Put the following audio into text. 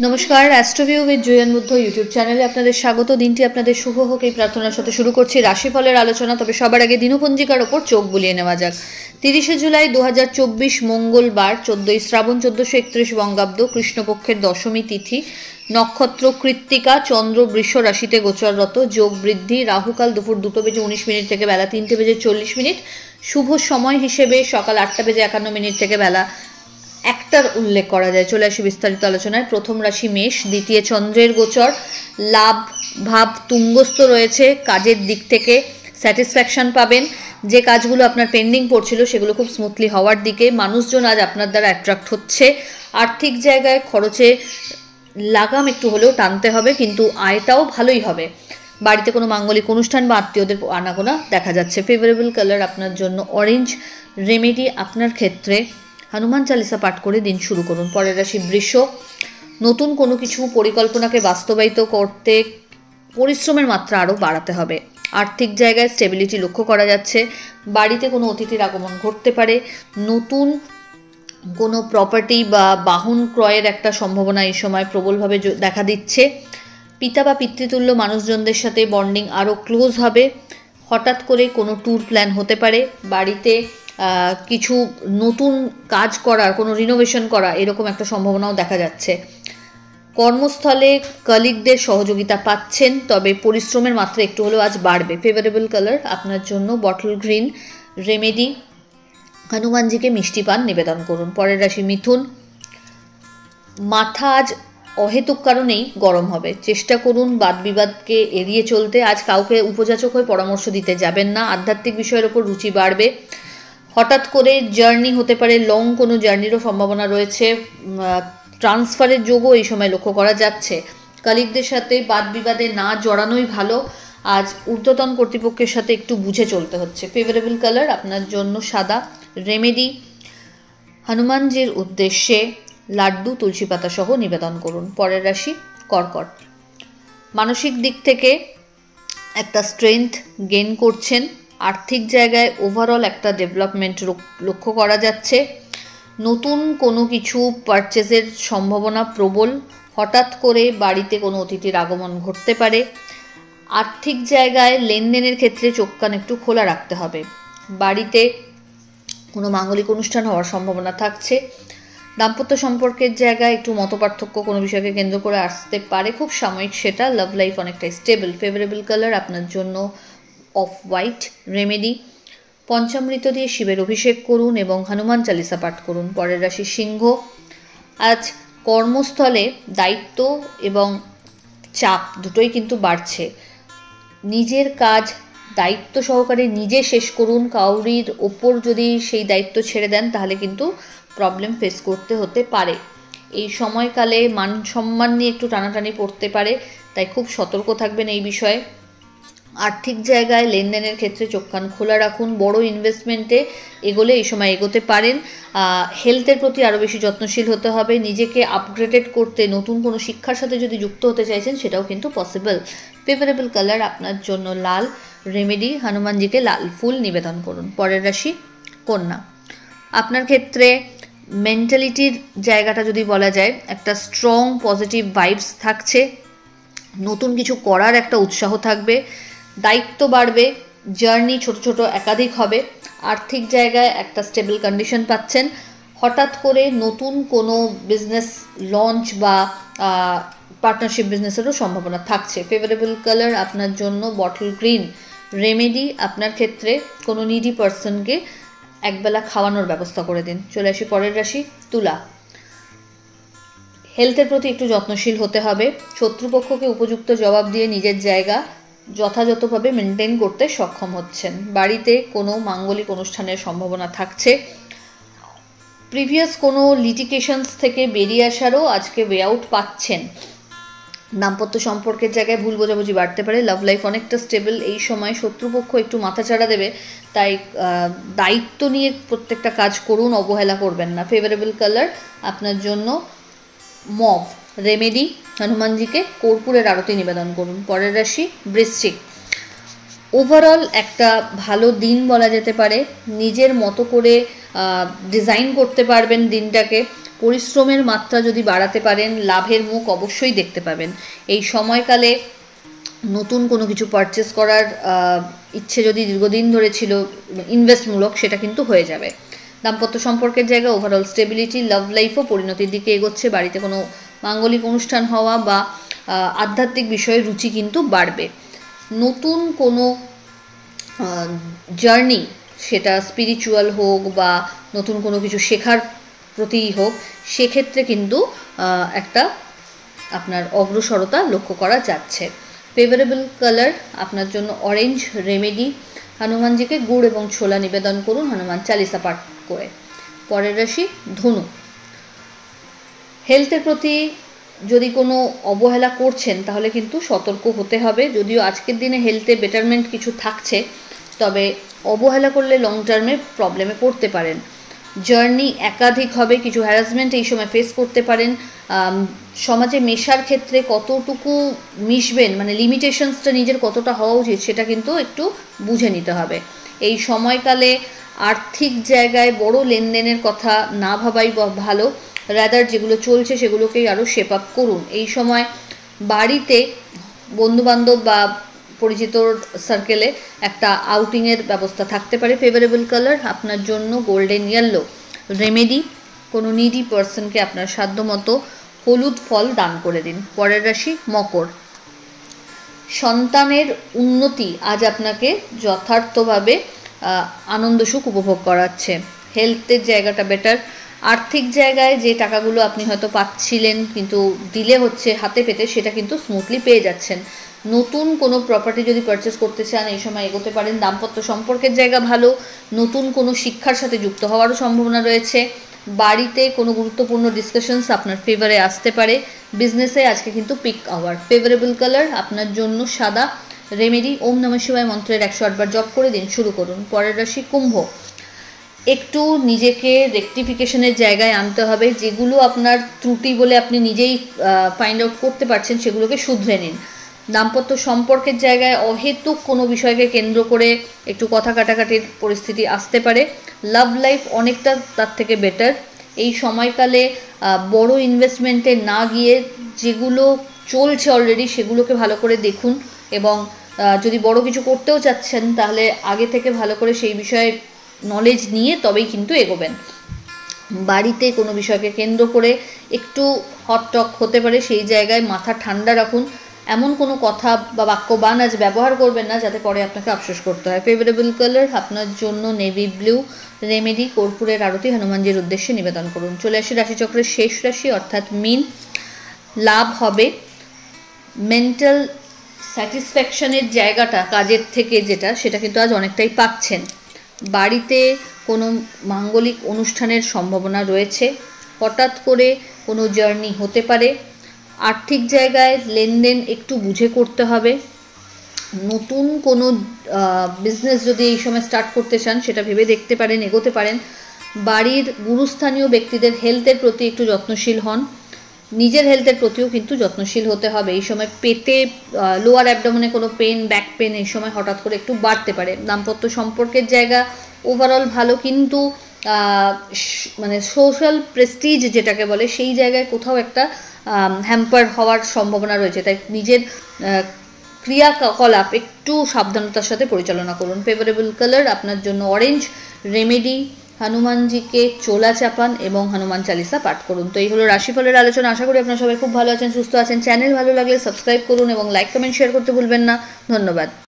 নমস্কার, অ্যাস্ট্রোভিউ with join Buddha YouTube চ্যানেলে আপনাদের স্বাগত। দিনটি আপনাদের শুভ হোক এই প্রার্থনার সাথে শুরু করছি রাশিফলের আলোচনা। তবে সবার আগে দিনপঞ্জিকার ওপর চোখ বুলিয়ে নেওয়া যাক। 30শে জুলাই 2024 মঙ্গলবার, 14ই শ্রাবণ, 1431 বঙ্গাব্দ, কৃষ্ণপক্ষের দশমী তিথি, নক্ষত্র কৃত্তিকা, চন্দ্র বৃষ রাশিতে গোচররত, যোগ বৃদ্ধি, রাহুকাল দুপুর 2:19 থেকে বেলা 3:40, শুভ সময় হিসেবে সকাল 8:51 থেকে বেলা 1টার উল্লেখ করা যায়। চলে আসি বিস্তারিত আলোচনায়। প্রথম রাশি মেষ, দ্বিতীয় চন্দ্রের গোচর, লাভ ভাব তুঙ্গস্থ রয়েছে। কাজের দিক থেকে স্যাটিসফ্যাকশন পাবেন। যে কাজগুলো আপনার পেন্ডিং পড়ছিল সেগুলো খুব স্মুথলি হওয়ার দিকে। মানুষজন আজ আপনার দ্বারা অ্যাট্রাক্ট হচ্ছে। আর্থিক জায়গায় খরচে লাগাম একটু হলেও টানতে হবে, কিন্তু আয়টাও ভালোই হবে। বাড়িতে কোনো মাঙ্গলিক অনুষ্ঠান বা আত্মীয়দের আনাগোনা দেখা যাচ্ছে। ফেভারেবল কালার আপনার জন্য অরেঞ্জ। রেমেডি আপনার ক্ষেত্রে হনুমান চালিসা পাঠ করে দিন শুরু করুন। পরের রাশি বৃষ, নতুন কোনো কিছু পরিকল্পনাকে বাস্তবায়িত করতে পরিশ্রমের মাত্রা আরও বাড়াতে হবে। আর্থিক জায়গায় স্টেবিলিটি লক্ষ্য করা যাচ্ছে। বাড়িতে কোনো অতিথির আগমন ঘটতে পারে। নতুন কোনো প্রপার্টি বা বাহন ক্রয়ের একটা সম্ভাবনা এই সময় প্রবলভাবে দেখা দিচ্ছে। পিতা বা পিতৃতুল্য মানুষজনদের সাথে বন্ডিং আরও ক্লোজ হবে। হঠাৎ করে কোনো ট্যুর প্ল্যান হতে পারে। বাড়িতে কিছু নতুন কাজ করার, কোনো রিনোভেশন করা, এরকম একটা সম্ভাবনাও দেখা যাচ্ছে। কর্মস্থলে কলিগদের সহযোগিতা পাচ্ছেন, তবে পরিশ্রমের মাত্রা একটু হলেও আজ বাড়বে। ফেভারেবল কালার আপনার জন্য বটল গ্রিন। রেমেডি হনুমানজিকে মিষ্টি পান নিবেদন করুন। পরের রাশি মিথুন, মাথা আজ অহেতুক কারণেই গরম হবে। চেষ্টা করুন বাদ বিবাদকে এড়িয়ে চলতে। আজ কাউকে উপযাচক হয়ে পরামর্শ দিতে যাবেন না। আধ্যাত্মিক বিষয়ের ওপর রুচি বাড়বে। হঠাৎ করে জার্নি হতে পারে, লং কোনো জার্নিরও সম্ভাবনা রয়েছে। ট্রান্সফারের যোগও এই সময় লক্ষ্য করা যাচ্ছে। কলিগদের সাথে বাদ বিবাদে না জড়ানোই ভালো। আজ ঊর্ধ্বতন কর্তৃপক্ষের সাথে একটু বুঝে চলতে হচ্ছে। ফেভারেবল কালার আপনার জন্য সাদা। রেমেডি হনুমানজির উদ্দেশ্যে লাড্ডু তুলসী পাতা সহ নিবেদন করুন। পরের রাশি কর্কট, মানসিক দিক থেকে একটা স্ট্রেংথ গেইন করছেন। আর্থিক জায়গায় ওভারঅল একটা ডেভেলপমেন্ট লক্ষ্য করা যাচ্ছে। নতুন কোনো কিছু পারচেজের সম্ভাবনা প্রবল। হঠাৎ করে বাড়িতে কোনো অতিথির আগমন ঘটতে পারে। আর্থিক জায়গায় লেনদেনের ক্ষেত্রে চোখ কান একটু খোলা রাখতে হবে। বাড়িতে কোনো মাঙ্গলিক অনুষ্ঠান হওয়ার সম্ভাবনা থাকছে। দাম্পত্য সম্পর্কের জায়গায় একটু মতপার্থক্য কোনো বিষয়কে কেন্দ্র করে আসতে পারে, খুব সাময়িক সেটা। লাভ লাইফ অনেকটাই স্টেবল। ফেভারেবল কালার আপনার জন্য অফ হোয়াইট। রেমেডি পঞ্চামৃত দিয়ে শিবের অভিষেক করুন এবং হনুমান চালিসা পাঠ করুন। পরের রাশি সিংহ, আজ কর্মস্থলে দায়িত্ব এবং চাপ দুটোই কিন্তু বাড়ছে। নিজের কাজ দায়িত্ব সহকারে নিজে শেষ করুন। কাউরির ওপর যদি সেই দায়িত্ব ছেড়ে দেন তাহলে কিন্তু প্রবলেম ফেস করতে হতে পারে। এই সময়কালে মান সম্মান নিয়ে একটু টানাটানি পড়তে পারে, তাই খুব সতর্ক থাকবেন এই বিষয়ে। আর্থিক জায়গায় লেনদেনের ক্ষেত্রে চোখ কান খোলা রাখুন। বড় ইনভেস্টমেন্টে এগোলে এই সময় এগোতে পারেন। হেলথের প্রতি আরও বেশি যত্নশীল হতে হবে। নিজেকে আপগ্রেডেড করতে নতুন কোনো শিক্ষার সাথে যদি যুক্ত হতে চাইছেন সেটাও কিন্তু পসিবল। ফেভারেবল কালার আপনার জন্য লাল। রেমেডি হনুমানজিকে লাল ফুল নিবেদন করুন। পরের রাশি কন্যা, আপনার ক্ষেত্রে মেন্টালিটির জায়গাটা যদি বলা যায়, একটা স্ট্রং পজিটিভ ভাইবস থাকছে। নতুন কিছু করার একটা উৎসাহ থাকবে। দায়িত্ব বাড়বে। জার্নি ছোট ছোট একাধিক হবে। আর্থিক জায়গায় একটা স্টেবল কন্ডিশন পাচ্ছেন। হঠাৎ করে নতুন কোনো বিজনেস লঞ্চ বা পার্টনারশিপ বিজনেসেরও সম্ভাবনা থাকছে। ফেভারেবল কালার আপনার জন্য বটল গ্রিন। রেমেডি আপনার ক্ষেত্রে কোনো নিডি পার্সনকে একবেলা খাওয়ানোর ব্যবস্থা করে দিন। চলে আসি পরের রাশি তুলা, হেলথের প্রতি একটু যত্নশীল হতে হবে। শত্রুপক্ষকে উপযুক্ত জবাব দিয়ে নিজের জায়গা যথাযথভাবে মেনটেন করতে সক্ষম হচ্ছেন। বাড়িতে কোনো মাঙ্গলিক অনুষ্ঠানের সম্ভাবনা থাকছে। প্রিভিয়াস কোনো লিটিগেশনস থেকে বেরিয়ে আসারও আজকে ওয়ে আউট পাচ্ছেন। দাম্পত্য সম্পর্কের জায়গায় ভুল বোঝাবুঝি বাড়তে পারে। লাভ লাইফ অনেকটা স্টেবল। এই সময় শত্রুপক্ষ একটু মাথাচাড়া দেবে, তাই দায়িত্ব নিয়ে প্রত্যেকটা কাজ করুন, অবহেলা করবেন না। ফেভারেবল কালার আপনার জন্য মভ। রেমেডি হনুমানজিকে কর্পূরের আরতি নিবেদন করুন। পরের রাশি বৃশ্চিক, ওভারঅল একটা ভালো দিন বলা যেতে পারে। নিজের মতো করে ডিজাইন করতে পারবেন দিনটাকে। পরিশ্রমের মাত্রা যদি বাড়াতে পারেন, লাভের মুখ অবশ্যই দেখতে পাবেন। এই সময়কালে নতুন কোনো কিছু পারচেস করার ইচ্ছে যদি দীর্ঘদিন ধরে ছিল ইনভেস্টমূলক, সেটা কিন্তু হয়ে যাবে। দাম্পত্য সম্পর্কের জায়গা ওভারঅল স্টেবিলিটি, লাভ লাইফও পরিণতির দিকে এগোচ্ছে। বাড়িতে কোনো মাঙ্গলিক অনুষ্ঠান হওয়া বা আধ্যাত্মিক বিষয়ে রুচি কিন্তু বাড়বে। নতুন কোনো জার্নি, সেটা স্পিরিচুয়াল হোক বা নতুন কোনো কিছু শেখার প্রতি হোক, সেক্ষেত্রে কিন্তু একটা আপনার অগ্রসরতা লক্ষ্য করা যাচ্ছে। ফেভারেবল কালার আপনার জন্য অরেঞ্জ। রেমেডি, হনুমানজিকে গুড় এবং ছোলা নিবেদন করুন হনুমান চালিসা পাঠ করে। পরের রাশি ধনু। হেলথের প্রতি যদি কোনো অবহেলা করছেন তাহলে কিন্তু সতর্ক হতে হবে। যদিও আজকের দিনে হেলথে বেটারমেন্ট কিছু থাকছে, তবে অবহেলা করলে লং টার্মে প্রবলেমে পড়তে পারেন। জার্নি একাধিক হবে, কিছু হ্যারাসমেন্ট এই সময় ফেস করতে পারেন। সমাজে মেশার ক্ষেত্রে কতটুকু মিশবেন, মানে লিমিটেশনসটা নিজের কতটা হওয়া উচিত, সেটা কিন্তু একটু বুঝে নিতে হবে। এই সময়কালে আর্থিক জায়গায় বড় লেনদেনের কথা না ভাবাই ভালো। রাদার যেগুলো চলছে সেগুলোকেই আরও শেপ আপ করুন। এই সময় বাড়িতে বন্ধুবান্ধব বা পরিচিত সার্কেলে একটা আউটিংয়ের ব্যবস্থা থাকতে পারে। ফেভারেবল কালার আপনার জন্য গোল্ডেন ইয়েলো। রেমেডি, কোনো নিডি পার্সনকে আপনার সাধ্যমতো হলুদ ফল দান করে দিন। পরের রাশি মকর। সন্তানের উন্নতি আজ আপনাকে যথার্থভাবে আনন্দ সুখ উপভোগ করাচ্ছে। হেলথের জায়গাটা বেটার। আর্থিক জায়গায় যে টাকাগুলো আপনি হয়তো পাচ্ছিলেন কিন্তু ডিলে হচ্ছে হাতে পেতে, সেটা কিন্তু স্মুথলি পেয়ে যাচ্ছেন। নতুন কোনো প্রপার্টি যদি পারচেস করতে চান এই সময় এগোতে পারেন। দাম্পত্য সম্পর্কের জায়গা ভালো। নতুন কোনো শিক্ষার সাথে যুক্ত হওয়ারও সম্ভাবনা রয়েছে। বাড়িতে কোনো গুরুত্বপূর্ণ ডিসকাশনস আপনার ফেভারে আসতে পারে। বিজনেসে আজকে কিন্তু পিক আওয়ার। ফেভারেবল কালার আপনার জন্য সাদা। রেমেডি, ওম নমঃ শিবায় মন্ত্রের 108 বার জপ করে দিন, শুরু করুন। পরের রাশি কুম্ভ। একটু নিজেকে রেকটিফিকেশনের জায়গায় আনতে হবে। যেগুলো আপনার ত্রুটি বলে আপনি নিজেই ফাইন্ড আউট করতে পারছেন, সেগুলোকে শুধরে নিন। দাম্পত্য সম্পর্কের জায়গায় অহেতুক কোনো বিষয়কে কেন্দ্র করে একটু কথা কাটাকাটির পরিস্থিতি আসতে পারে। লাভ লাইফ অনেকটা তার থেকে বেটার। এই সময়কালে বড় ইনভেস্টমেন্টে না গিয়ে যেগুলো চলছে অলরেডি সেগুলোকে ভালো করে দেখুন, এবং যদি বড় কিছু করতেও চাচ্ছেন তাহলে আগে থেকে ভালো করে সেই বিষয়ে নলেজ নিয়ে তবেই কিন্তু এগোবেন। বাড়িতে কোনো বিষয়কে কেন্দ্র করে একটু হটটক হতে পারে, সেই জায়গায় মাথা ঠান্ডা রাখুন। এমন কোনো কথা বা বাক্যবান আজ ব্যবহার করবেন না যাতে পরে আপনাকে আফসোস করতে হয়। ফেভারেবল কালার আপনার জন্য নেভি ব্লু। রেমেডি, কর্পূরের আরতি হনুমানজির উদ্দেশ্যে নিবেদন করুন। চলে আসি রাশিচক্রের শেষ রাশি অর্থাৎ মীন। লাভ হবে। মেন্টাল স্যাটিসফ্যাকশনের জায়গাটা কাজের থেকে যেটা, সেটা কিন্তু আজ অনেকটাই পাচ্ছেন। বাড়িতে কোনো মাঙ্গলিক অনুষ্ঠানের সম্ভাবনা রয়েছে। হঠাৎ করে কোনো জার্নি হতে পারে। আর্থিক জায়গায় লেনদেন একটু বুঝে করতে হবে। নতুন কোনো বিজনেস যদি এই সময় স্টার্ট করতে চান সেটা ভেবে দেখতে পারেন, এগোতে পারেন। বাড়ির গুরুস্থানীয় ব্যক্তিদের হেলথের প্রতি একটু যত্নশীল হন। নিজের হেলথের প্রতিও কিন্তু যত্নশীল হতে হবে। এই সময় পেটে লোয়ার অ্যাবডোমেনে কোনো পেন, ব্যাক পেন এই সময় হঠাৎ করে একটু বাড়তে পারে। দাম্পত্য সম্পর্কের জায়গা ওভারঅল ভালো, কিন্তু মানে সোশ্যাল প্রেস্টিজ যেটাকে বলে সেই জায়গায় কোথাও একটা হ্যাম্পার হওয়ার সম্ভাবনা রয়েছে। তাই নিজের ক্রিয়াকলাপ একটু সাবধানতার সাথে পরিচালনা করুন। ফেভারেবল কালার আপনার জন্য অরেঞ্জ। রেমেডি, হনুমানজিকে চোলা চাপান এবং হনুমান চালিসা পাঠ করুন। তো এই হলো রাশিফলের আলোচনা। আশা করি আপনারা সবাই খুব ভালো আছেন, সুস্থ আছেন। চ্যানেল ভালো লাগলে সাবস্ক্রাইব করুন এবং লাইক কমেন্ট শেয়ার করতে ভুলবেন না। ধন্যবাদ।